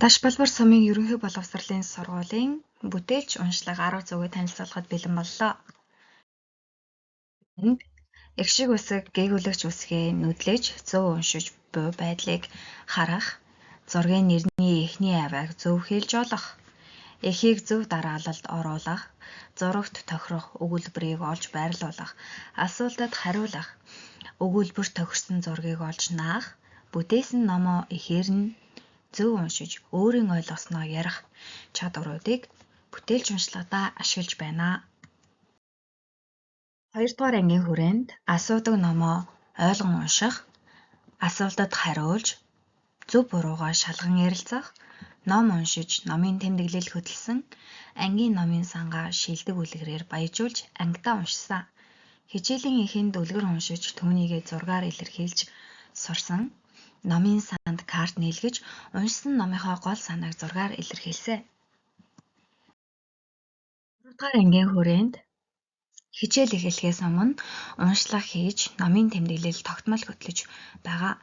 Даш Балбар сумын ерөнхий боловсролын сургуулийн бүтээлч уншлага арга зүйгээ танилцуулахад бэлэн боллоо. Энд эгшиг үсэг гээгүүлэгч үсгээ нүдлэж зөв уншиж буй байдлыг харах, зургийн нэрний эхний авийг зөв хэлж олох, эхийг зөв дараалалд оруулах, зурагт тохирох өгүүлбэрийг олж байрлуулах, асуултад хариулах, өгүүлбэрт тохирсон зургийг олж наах, бүтээсэн номоо ихээр нь зөв уншиж өөрийн ойлгосноо ярих чадваруудыг бүтээлч уншлагадаа ашиглаж байна. 2 дугаар ангийн хүрээнд асуудаг номоо ойлгон унших, асуултад хариулж, зөв буруугаа шалган ярилцах, ном уншиж номын тэмдэглэл хөтэлсэн, ангийн номын сангаа шилдэг үлгэрээр баяжуулж ангидаа уншсан. Хичээлийн эхэнд үлгэр уншиж түүнийгээ зургаар илэрхийлж сурсан. Номын санд карт нийлгэж уншсан номынхоо гол санааг зургаар илэрхийлсэн. 3 дугаар ангийн хүрээнд хичээл эхлэхээс өмнө уншлага хийж номын тэмдэглэл тогтмол хөтлөж байгаа.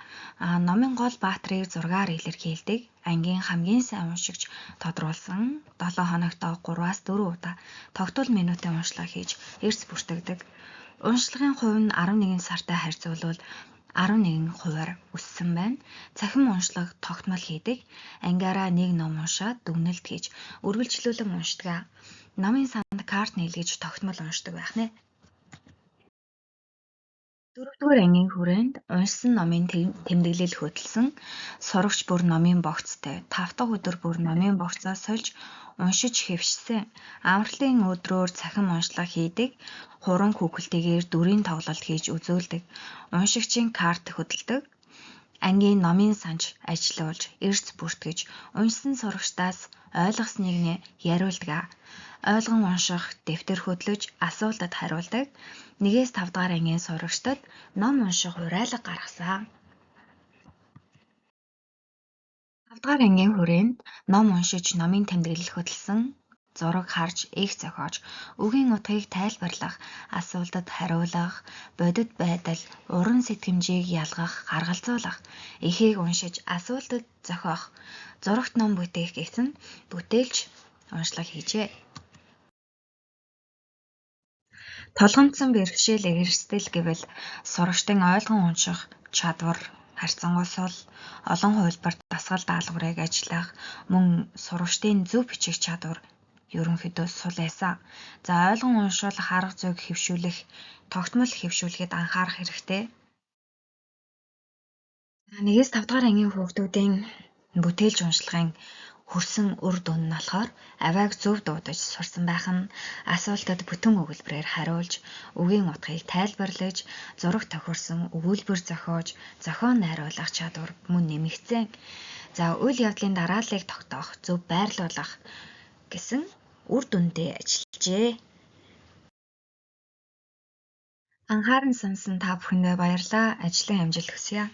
Номын гол баатрийг зургаар илэрхийлдэг. Ангийн хамгийн сайн уншигч тодруулсан 7 хоногт 3-аас 4 удаа тогтвол минутын уншлага хийж эрс бүртгэдэг. Уншлагын хувь нь 11 сартай харьцуулбал 11%-аар өссөн байна. Цахим уншлага тогтмол хийдэг. Ангиараа нэг ном уншаад дүгнэлт хийж үргэлжлүүлэн уншдаг. Номын санд карт нийлгэж тогтмол уншдаг байх нэ. 4-р ангийн хүрээнд уншсан номын тэмдэглэл хөтэлсэн, сурагч бүр номын богцтой 5 дахь өдөр бүр номын богцоо сольж уншиж хэвшсэн. Амралтын өдрөөр цахим уншлага хийдэг, хуран хүүхэлтэйгээр дүрийн тоглолт хийж үзүүлдэг. Уншигчийн карт хөтэлдэг. Ангийн номын санж ажиллуулж, эрс бүртгэж, уншсан сурагчдаас ойлгосныг нь яриулдаг. Ойлгон унших, дэвтэр хөтлөж, асуултад хариулдаг. 1-5 дугаар ангийн сурагчдад ном унших уриалга гаргасан. 5 дугаар ангийн хүрээнд ном уншиж, номын тэмдэглэл хөтэлсэн, зураг харж, их зохиож, үгийн утгыг тайлбарлах, асуултад хариулах, бодит байдал, уран сэтгэмжийг ялгах, гаргалзуулах, эхийг уншиж, асуултад зохиох, зурагт ном бүтээх гэсэн бүтээлч уншлага хийжээ. Толгомдсон бэрхшээл эрсдэл гэвэл сурагчдын ойлгон унших чадвар, харьцангуй сул, олон хувилбарт дасгал даалгаврыг ажиллах, мөн сурагчдын зөв бичих чадвар ерөнхийдөө сул байсан. За ойлгон уншуулах арга зүйг хэвшүүлэх, тогтмол хэвшүүлэхэд анхаарах хэрэгтэй. 1-5 дугаар ангийн хүүхдүүдийн бүтээлч уншлагын хүрсэн үр дүн нь болохоор авийг зөв дуудаж сурсан байх нь, асуултад бүтэн өгүүлбэрээр хариулж, үгийн утгыг тайлбарлаж, зураг тохирсон өгүүлбэр зохиож, зохион найруулах чадвар мөн нэмэгдсэн. За үйл явдлын дарааллыг тогтоох, зөв байрлуулах гэсэн үр дүндээ ажиллажээ. Анхааран сонсон та бүхэндээ баярлалаа. Ажлын амжилт хүсье.